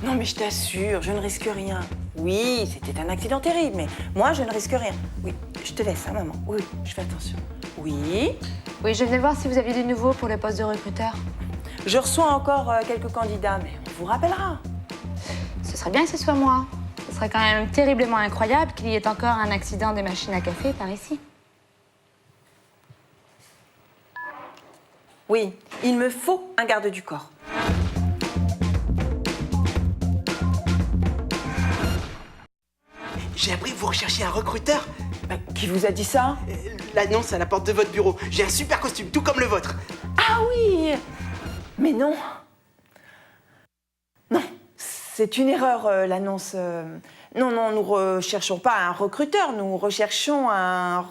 Non, mais je t'assure, je ne risque rien. Oui, c'était un accident terrible, mais moi, je ne risque rien. Oui, je te laisse, hein, maman. Oui, je fais attention. Oui. Oui, je venais voir si vous aviez du nouveau pour le poste de recruteur. Je reçois encore quelques candidats, mais on vous rappellera. Ce serait bien que ce soit moi. Ce serait quand même terriblement incroyable qu'il y ait encore un accident des machines à café par ici. Oui, il me faut un garde du corps. J'ai appris que vous recherchiez un recruteur. Qui vous a dit ça? L'annonce à la porte de votre bureau. J'ai un super costume, tout comme le vôtre. Ah oui! Mais non. Non, c'est une erreur, l'annonce. Non, nous recherchons pas un recruteur, nous recherchons un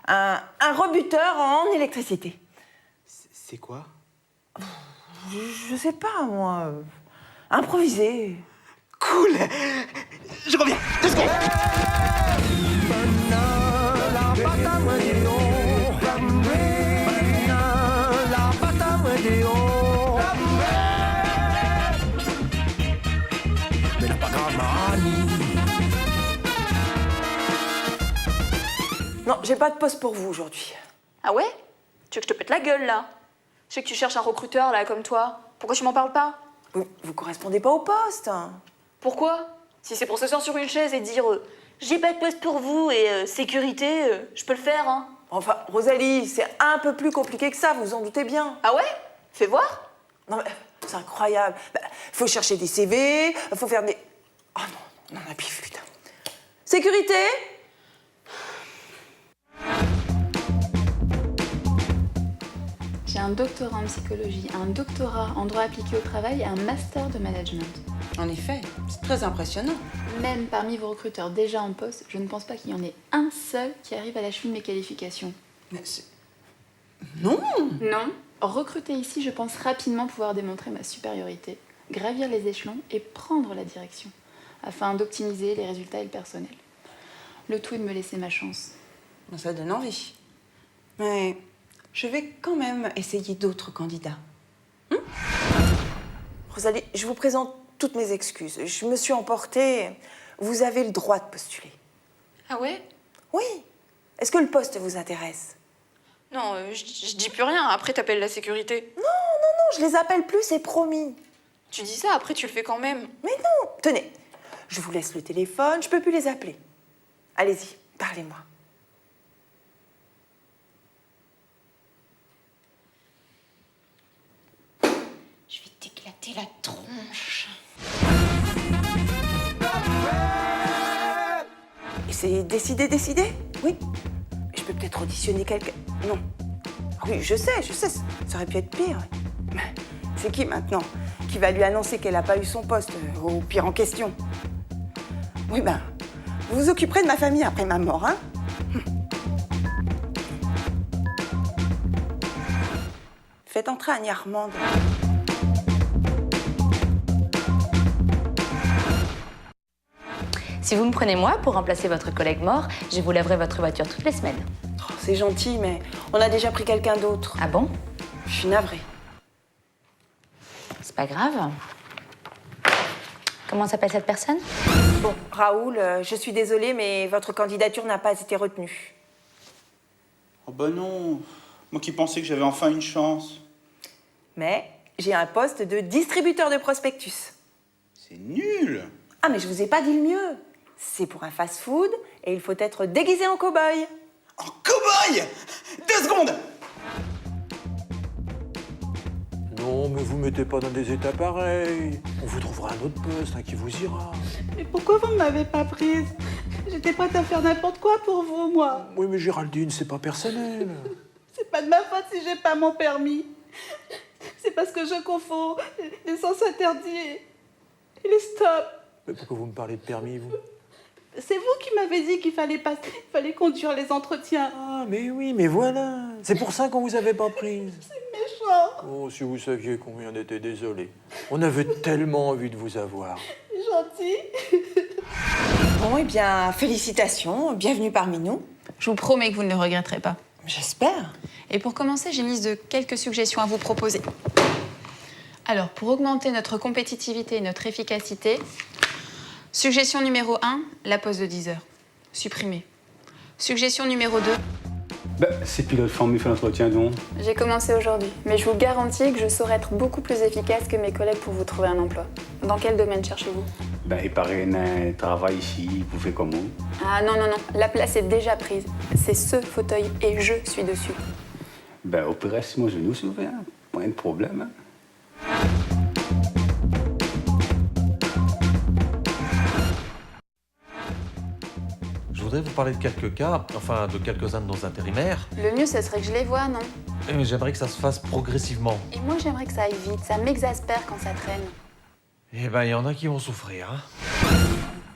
rebuteur en électricité. C'est quoi? Je sais pas, moi. Improviser. Cool. Je reviens, 2 secondes. Non, j'ai pas de poste pour vous aujourd'hui. Ah ouais? Tu veux que je te pète la gueule, là? Je sais que tu cherches un recruteur, là, comme toi. Pourquoi tu m'en parles pas? Vous correspondez pas au poste. Pourquoi? Si c'est pour s'asseoir sur une chaise et dire j'ai pas de poste pour vous et sécurité, je peux le faire, hein. Enfin, Rosalie, c'est un peu plus compliqué que ça, vous en doutez bien. Ah ouais? Fais voir. Non, mais c'est incroyable. Faut chercher des CV, faut faire des... Oh non, non, puis putain. Sécurité? J'ai un doctorat en psychologie, un doctorat en droit appliqué au travail et un master de management. En effet, c'est très impressionnant. Même parmi vos recruteurs déjà en poste, je ne pense pas qu'il y en ait un seul qui arrive à la cheville de mes qualifications. Mais c'est... Non! Non. Recruter ici, je pense rapidement pouvoir démontrer ma supériorité, gravir les échelons et prendre la direction, afin d'optimiser les résultats et le personnel. Le tout est de me laisser ma chance. Ça donne envie. Mais je vais quand même essayer d'autres candidats. Rosalie, je vous présente toutes mes excuses. Je me suis emportée. Vous avez le droit de postuler. Ah ouais? Oui. Est-ce que le poste vous intéresse? Non, je dis plus rien. Après, t'appelles la sécurité. Non, je les appelle plus, c'est promis. Tu dis ça, après, tu le fais quand même. Mais non, tenez, je vous laisse le téléphone, je peux plus les appeler. Allez-y, parlez-moi. Je vais t'éclater la tronche. Et c'est décidé? Oui. Je peux peut-être auditionner quelqu'un. Non. Oui, je sais, ça aurait pu être pire. Mais c'est qui maintenant qui va lui annoncer qu'elle n'a pas eu son poste, au pire en question? Oui, vous vous occuperez de ma famille après ma mort, hein? Faites entrer Annie Armande. Si vous me prenez moi pour remplacer votre collègue mort, je vous laverai votre voiture toutes les semaines. Oh, c'est gentil, mais on a déjà pris quelqu'un d'autre. Ah bon? Je suis navrée. C'est pas grave. Comment s'appelle cette personne? Bon, Raoul, je suis désolée, mais votre candidature n'a pas été retenue. Oh bah non, moi qui pensais que j'avais enfin une chance. Mais j'ai un poste de distributeur de prospectus. C'est nul. Ah, mais je vous ai pas dit le mieux. C'est pour un fast-food et il faut être déguisé en cow-boy. En cow-boy! 2 secondes! Non, mais vous mettez pas dans des états pareils. On vous trouvera un autre poste qui vous ira. Mais pourquoi vous ne m'avez pas prise? J'étais prête à faire n'importe quoi pour vous, moi. Oui, mais Géraldine, c'est pas personnel. C'est pas de ma faute si j'ai pas mon permis. C'est parce que je confonds les sens interdits et les stops. Mais pourquoi vous me parlez de permis, vous? C'est vous qui m'avez dit qu'il fallait conduire les entretiens. Ah, mais oui, mais voilà. C'est pour ça qu'on vous avait pas prise. C'est méchant. Oh, si vous saviez combien on était désolés. On avait tellement envie de vous avoir. C'est gentil. Bon, eh bien, félicitations, bienvenue parmi nous. Je vous promets que vous ne le regretterez pas. J'espère. Et pour commencer, j'ai une liste de quelques suggestions à vous proposer. Alors, pour augmenter notre compétitivité et notre efficacité, suggestion numéro 1, la pause de 10 heures. Supprimée. Suggestion numéro 2, Ben, ces pilotes formés fait l'entretien donc. j'ai commencé aujourd'hui, mais je vous garantis que je saurai être beaucoup plus efficace que mes collègues pour vous trouver un emploi. Dans quel domaine cherchez-vous? Ben, il paraît un travail ici, vous faites comment? Ah non, non, non, la place est déjà prise. C'est ce fauteuil et je suis dessus. Ben, opérer si mon genou s'ouvre, hein. Pas de problème, hein. Je voudrais vous parler de quelques cas, enfin de quelques-uns de nos intérimaires. Le mieux, ce serait que je les vois, non? Et j'aimerais que ça se fasse progressivement. Et moi, j'aimerais que ça aille vite. Ça m'exaspère quand ça traîne. Eh ben, il y en a qui vont souffrir, hein.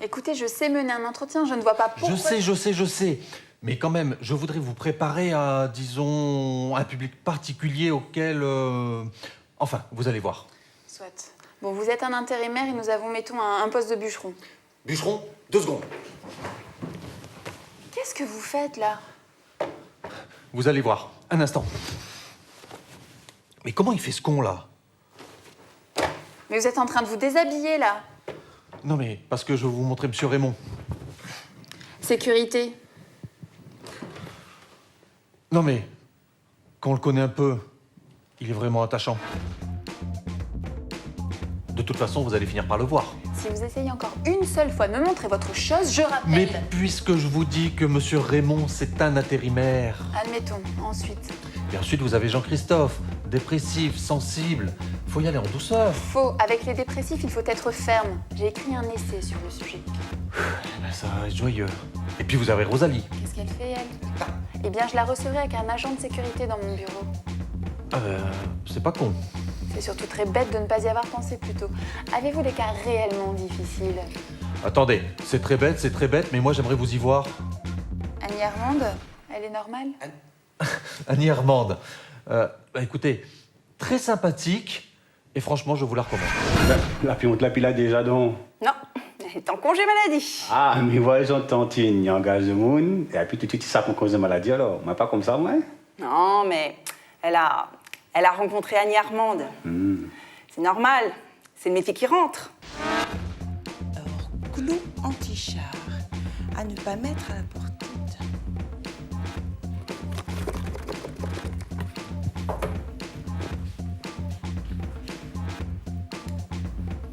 Écoutez, je sais mener un entretien, je ne vois pas pourquoi... Je sais. Mais quand même, je voudrais vous préparer à, disons, un public particulier auquel... Enfin, vous allez voir. Soit. Bon, vous êtes un intérimaire et nous avons, mettons, un poste de bûcheron. Bûcheron, 2 secondes. Qu'est-ce que vous faites, là? Vous allez voir. Un instant. Mais comment il fait ce con, là? Mais vous êtes en train de vous déshabiller, là. Non, mais parce que je vais vous montrer Monsieur Raymond. Sécurité. Non, mais quand on le connaît un peu, il est vraiment attachant. De toute façon, vous allez finir par le voir. Si vous essayez encore une seule fois de me montrer votre chose, je rappelle... Mais puisque je vous dis que Monsieur Raymond, c'est un intérimaire. Admettons. Ensuite. Et ensuite, vous avez Jean-Christophe, dépressif, sensible. Faut y aller en douceur. Faux. Avec les dépressifs, il faut être ferme. J'ai écrit un essai sur le sujet. Eh ben, ça va être joyeux. Et puis vous avez Rosalie. Qu'est-ce qu'elle fait, elle? Eh bien, je la recevrai avec un agent de sécurité dans mon bureau. C'est pas con. C'est surtout très bête de ne pas y avoir pensé plus tôt. Avez-vous des cas réellement difficiles? Attendez, c'est très bête, mais moi j'aimerais vous y voir. Annie Armande, elle est normale? Annie Armande. Écoutez, très sympathique, et franchement, je vous la recommande. Ben, la pionte, la pile déjà donc. Non, elle est en congé maladie. Ah, mais voilà, j'entends, tu engages le monde, et puis tout de suite, ça pour cause de maladie alors. Moi, pas comme ça, moi. Non, mais elle a rencontré Annie Armande. C'est normal, c'est le métier qui rentre. Alors, clou anti-char, à ne pas mettre à la portée.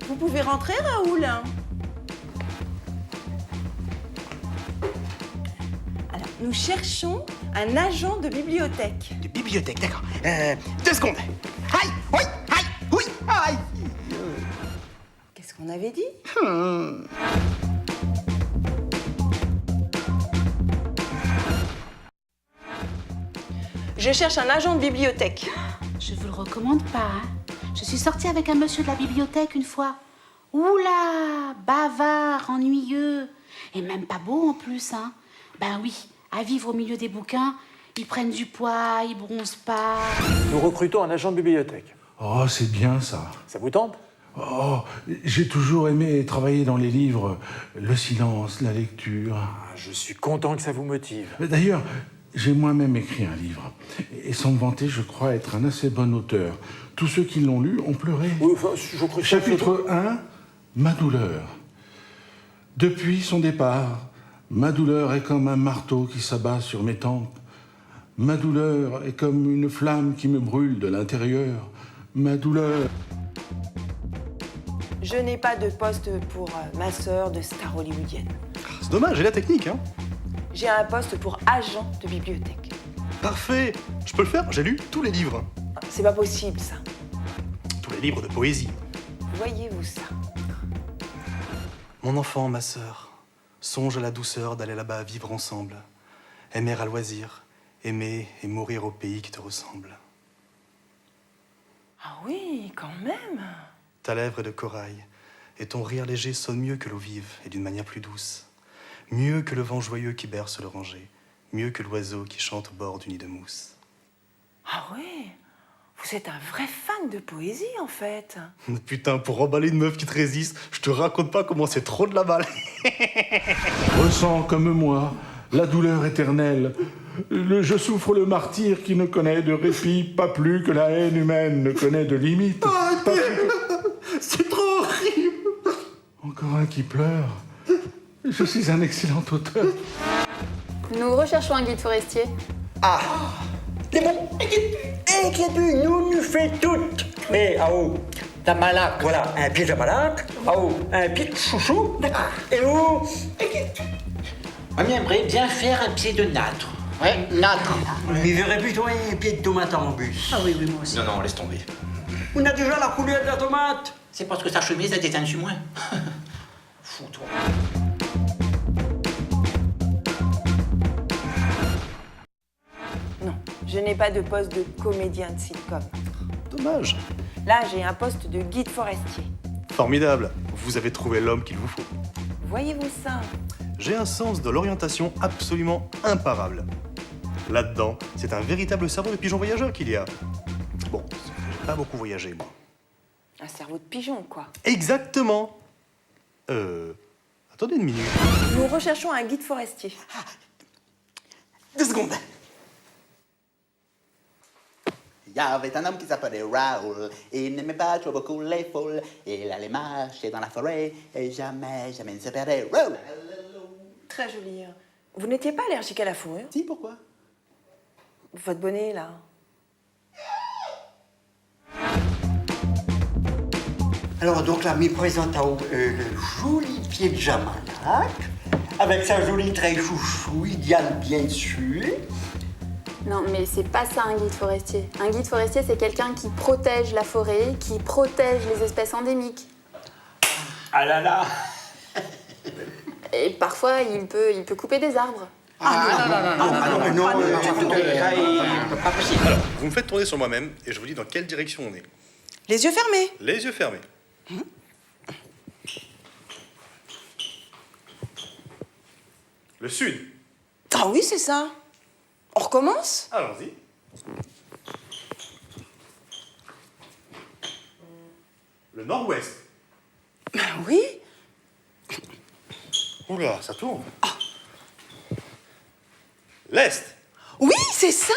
Vous pouvez rentrer, Raoul. Alors, nous cherchons un agent de bibliothèque. De bibliothèque, d'accord. 2 secondes. Aïe, oui, aïe, oui, aïe. Qu'est-ce qu'on avait dit? Je cherche un agent de bibliothèque. Je vous le recommande pas, hein. Je suis sortie avec un monsieur de la bibliothèque une fois. Oula, bavard, ennuyeux. Et même pas beau en plus, hein. Ben oui, à vivre au milieu des bouquins, ils prennent du poids, ils bronzent pas. Nous recrutons un agent de bibliothèque. Oh, c'est bien ça. Ça vous tente? Oh, j'ai toujours aimé travailler dans les livres, le silence, la lecture. Je suis content que ça vous motive. D'ailleurs, j'ai moi-même écrit un livre. Et sans me vanter, je crois être un assez bon auteur. Tous ceux qui l'ont lu ont pleuré. Oui, enfin, je crois que Chapitre 1, ma douleur. Depuis son départ, ma douleur est comme un marteau qui s'abat sur mes tempes. Ma douleur est comme une flamme qui me brûle de l'intérieur. Ma douleur... Je n'ai pas de poste pour ma sœur de star hollywoodienne. C'est dommage, j'ai la technique, hein. J'ai un poste pour agent de bibliothèque. Parfait. Je peux le faire, j'ai lu tous les livres. C'est pas possible, ça. Tous les livres de poésie. Voyez-vous ça? Mon enfant, ma sœur, songe à la douceur d'aller là-bas vivre ensemble. Aimer à loisir, aimer et mourir au pays qui te ressemble. Ah oui, quand même. Ta lèvre est de corail, et ton rire léger sonne mieux que l'eau vive et d'une manière plus douce. Mieux que le vent joyeux qui berce l'oranger, mieux que l'oiseau qui chante au bord du nid de mousse. Ah oui, vous êtes un vrai fan de poésie, en fait. Putain, pour emballer une meuf qui te résiste, je te raconte pas comment c'est trop de la balle. Ressens comme moi la douleur éternelle. Je souffre le martyre qui ne connaît de répit, pas plus que la haine humaine ne connaît de limite. Oh, C'est trop horrible. Encore un qui pleure. Je suis un excellent auteur. Nous recherchons un guide forestier. Ah. C'est bon. Inquiète-toi, nous fait toutes. Mais, ta malac, voilà, un pied de malac. Un pied de chouchou. D'accord. Et où? On aimerait bien faire un pied de nâtre. Ouais, nâtre. Mais il verrait plutôt un pied de tomate en bus. Ah oui, moi aussi. Non, laisse tomber. On a déjà la couleur de la tomate. C'est parce que sa chemise a déteint dessus moins. Fous-toi. Non, je n'ai pas de poste de comédien de sitcom. Dommage. Là, j'ai un poste de guide forestier. Formidable. Vous avez trouvé l'homme qu'il vous faut. Voyez-vous ça? J'ai un sens de l'orientation absolument imparable. Là-dedans, c'est un véritable cerveau de pigeon voyageur qu'il y a. Bon, j'ai pas beaucoup voyagé, moi. Un cerveau de pigeon, quoi. Exactement. Attendez une minute. Nous recherchons un guide forestier. 2 secondes. Il y avait un homme qui s'appelait Raoul. Il n'aimait pas trop beaucoup les foules. Il allait marcher dans la forêt et jamais ne se perdait. Raoul. Très joli. Vous n'étiez pas allergique à la fourrure? Si, pourquoi? Votre bonnet, là. Alors, donc là, me présente à vous le joli pied de Jamalac, avec sa jolie treille chouchou, idéal bien sûr. Non, mais c'est pas ça un guide forestier. Un guide forestier, c'est quelqu'un qui protège la forêt, qui protège les espèces endémiques. Ah là là. Et parfois, il peut couper des arbres. Non, pas possible. Alors, vous me faites tourner sur moi-même et je vous dis dans quelle direction on est. Les yeux fermés. Les yeux fermés. Le sud. Ah oui, c'est ça. On recommence? Allons-y. Le nord-ouest. Ben oui. Oula, ça tourne. L'est. Oui, c'est ça.